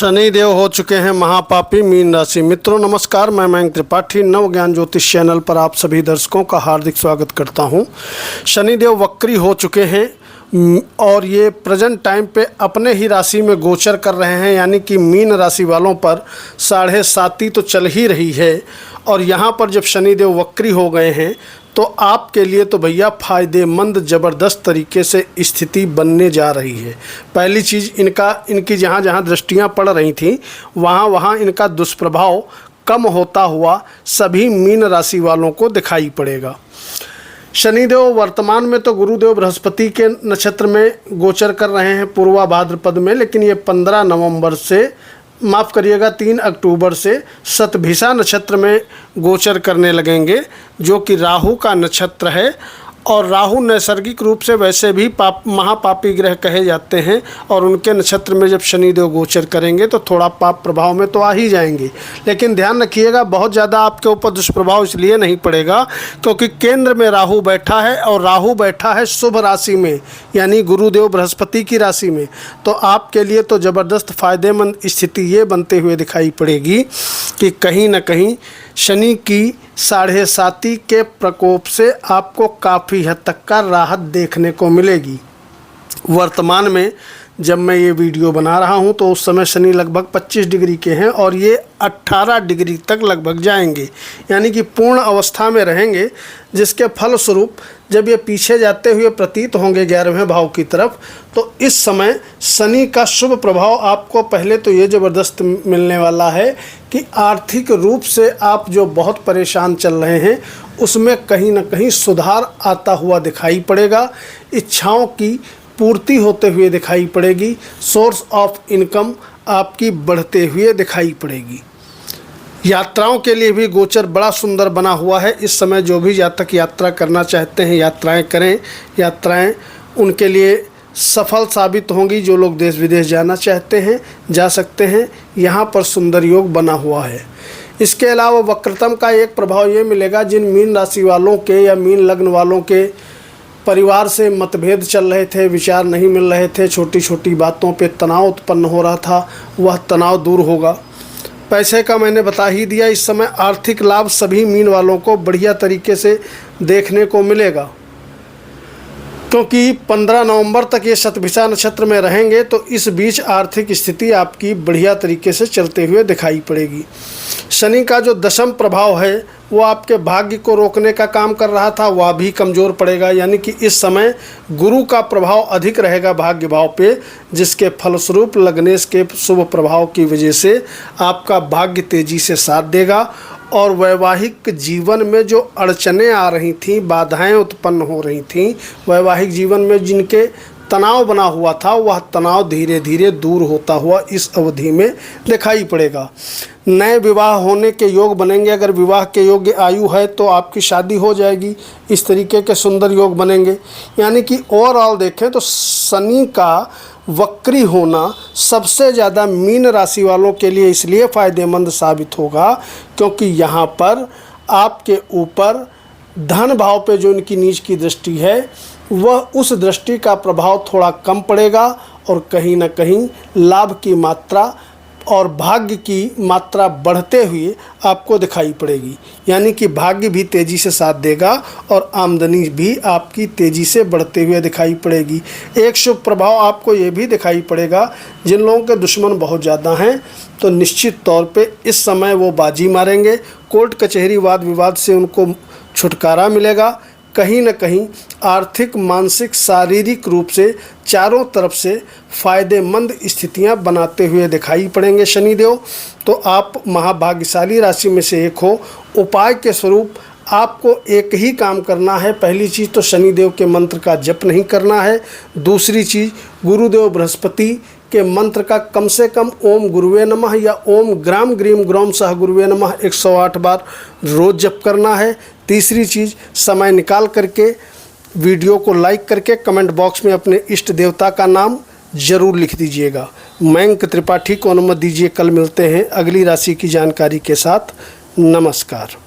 शनि देव हो चुके हैं महापापी मीन राशि। मित्रों नमस्कार, मैं मयंक त्रिपाठी नव ज्ञान ज्योतिष चैनल पर आप सभी दर्शकों का हार्दिक स्वागत करता हूं। शनि देव वक्री हो चुके हैं और ये प्रेजेंट टाइम पे अपने ही राशि में गोचर कर रहे हैं, यानी कि मीन राशि वालों पर 7.5 तो चल ही रही है। और यहाँ पर जब शनि देव वक्री हो गए हैं तो आपके लिए तो भैया फ़ायदेमंद ज़बरदस्त तरीके से स्थिति बनने जा रही है। पहली चीज़, इनकी जहाँ जहाँ दृष्टियाँ पड़ रही थीं वहाँ इनका दुष्प्रभाव कम होता हुआ सभी मीन राशि वालों को दिखाई पड़ेगा। शनिदेव वर्तमान में तो गुरुदेव बृहस्पति के नक्षत्र में गोचर कर रहे हैं पूर्वा भाद्रपद में, लेकिन ये 15 नवंबर से 3 अक्टूबर से शतभिषा नक्षत्र में गोचर करने लगेंगे, जो कि राहु का नक्षत्र है। और राहु नैसर्गिक रूप से वैसे भी महापापी ग्रह कहे जाते हैं, और उनके नक्षत्र में जब शनिदेव गोचर करेंगे तो थोड़ा पाप प्रभाव में तो आ ही जाएंगे। लेकिन ध्यान रखिएगा, बहुत ज़्यादा आपके ऊपर दुष्प्रभाव इसलिए नहीं पड़ेगा क्योंकि केंद्र में राहु बैठा है, और राहु बैठा है शुभ राशि में, यानी गुरुदेव बृहस्पति की राशि में। तो आपके लिए तो ज़बरदस्त फ़ायदेमंद स्थिति ये बनते हुए दिखाई पड़ेगी कि कहीं ना कहीं शनि की 7.5 के प्रकोप से आपको काफ़ी हद तक का राहत देखने को मिलेगी। वर्तमान में जब मैं ये वीडियो बना रहा हूँ तो उस समय शनि लगभग 25 डिग्री के हैं और ये 18 डिग्री तक लगभग जाएंगे, यानी कि पूर्ण अवस्था में रहेंगे, जिसके फलस्वरूप जब ये पीछे जाते हुए प्रतीत होंगे 11वें भाव की तरफ, तो इस समय शनि का शुभ प्रभाव आपको पहले तो ये ज़बरदस्त मिलने वाला है कि आर्थिक रूप से आप जो बहुत परेशान चल रहे हैं उसमें कहीं ना कहीं सुधार आता हुआ दिखाई पड़ेगा। इच्छाओं की पूर्ति होते हुए दिखाई पड़ेगी। सोर्स ऑफ इनकम आपकी बढ़ते हुए दिखाई पड़ेगी। यात्राओं के लिए भी गोचर बड़ा सुंदर बना हुआ है। इस समय जो भी जातक यात्रा करना चाहते हैं यात्राएं करें। यात्राएं उनके लिए सफल साबित होंगी। जो लोग देश विदेश जाना चाहते हैं जा सकते हैं, यहाँ पर सुंदर योग बना हुआ है। इसके अलावा वक्रतम का एक प्रभाव ये मिलेगा, जिन मीन राशि वालों के या मीन लग्न वालों के परिवार से मतभेद चल रहे थे, विचार नहीं मिल रहे थे, छोटी छोटी बातों पे तनाव उत्पन्न हो रहा था, वह तनाव दूर होगा। पैसे का मैंने बता ही दिया। इस समय आर्थिक लाभ सभी मीन वालों को बढ़िया तरीके से देखने को मिलेगा, क्योंकि 15 नवंबर तक ये शतभिषा नक्षत्र में रहेंगे, तो इस बीच आर्थिक स्थिति आपकी बढ़िया तरीके से चलते हुए दिखाई पड़ेगी। शनि का जो दशम प्रभाव है वो आपके भाग्य को रोकने का काम कर रहा था, वह भी कमज़ोर पड़ेगा, यानी कि इस समय गुरु का प्रभाव अधिक रहेगा भाग्य भाव पे, जिसके फलस्वरूप लग्नेश के शुभ प्रभाव की वजह से आपका भाग्य तेज़ी से साथ देगा। और वैवाहिक जीवन में जो अड़चनें आ रही थीं, बाधाएं उत्पन्न हो रही थीं, वैवाहिक जीवन में जिनके तनाव बना हुआ था, वह तनाव धीरे धीरे दूर होता हुआ इस अवधि में दिखाई पड़ेगा। नए विवाह होने के योग बनेंगे। अगर विवाह के योग्य आयु है तो आपकी शादी हो जाएगी। इस तरीके के सुंदर योग बनेंगे। यानी कि ओवरऑल देखें तो शनि का वक्री होना सबसे ज़्यादा मीन राशि वालों के लिए इसलिए फ़ायदेमंद साबित होगा क्योंकि यहाँ पर आपके ऊपर धन भाव पे जो इनकी नीच की दृष्टि है वह उस दृष्टि का प्रभाव थोड़ा कम पड़ेगा, और कहीं ना कहीं लाभ की मात्रा और भाग्य की मात्रा बढ़ते हुए आपको दिखाई पड़ेगी। यानी कि भाग्य भी तेज़ी से साथ देगा और आमदनी भी आपकी तेज़ी से बढ़ते हुए दिखाई पड़ेगी। एक शुभ प्रभाव आपको ये भी दिखाई पड़ेगा, जिन लोगों के दुश्मन बहुत ज़्यादा हैं तो निश्चित तौर पे इस समय वो बाजी मारेंगे। कोर्ट कचहरी वाद विवाद से उनको छुटकारा मिलेगा। कहीं न कहीं आर्थिक, मानसिक, शारीरिक रूप से चारों तरफ से फ़ायदेमंद स्थितियां बनाते हुए दिखाई पड़ेंगे शनिदेव। तो आप महाभाग्यशाली राशि में से एक हो। उपाय के स्वरूप आपको एक ही काम करना है। पहली चीज़ तो शनिदेव के मंत्र का जप नहीं करना है। दूसरी चीज़, गुरुदेव बृहस्पति के मंत्र का कम से कम ओम गुरुवे नमः या ओम ग्राम ग्रीम ग्रोम सह गुरुवे नमः 108 बार रोज़ जप करना है। तीसरी चीज़, समय निकाल करके वीडियो को लाइक करके कमेंट बॉक्स में अपने इष्ट देवता का नाम ज़रूर लिख दीजिएगा। मयंक त्रिपाठी को अनुमति दीजिए। कल मिलते हैं अगली राशि की जानकारी के साथ। नमस्कार।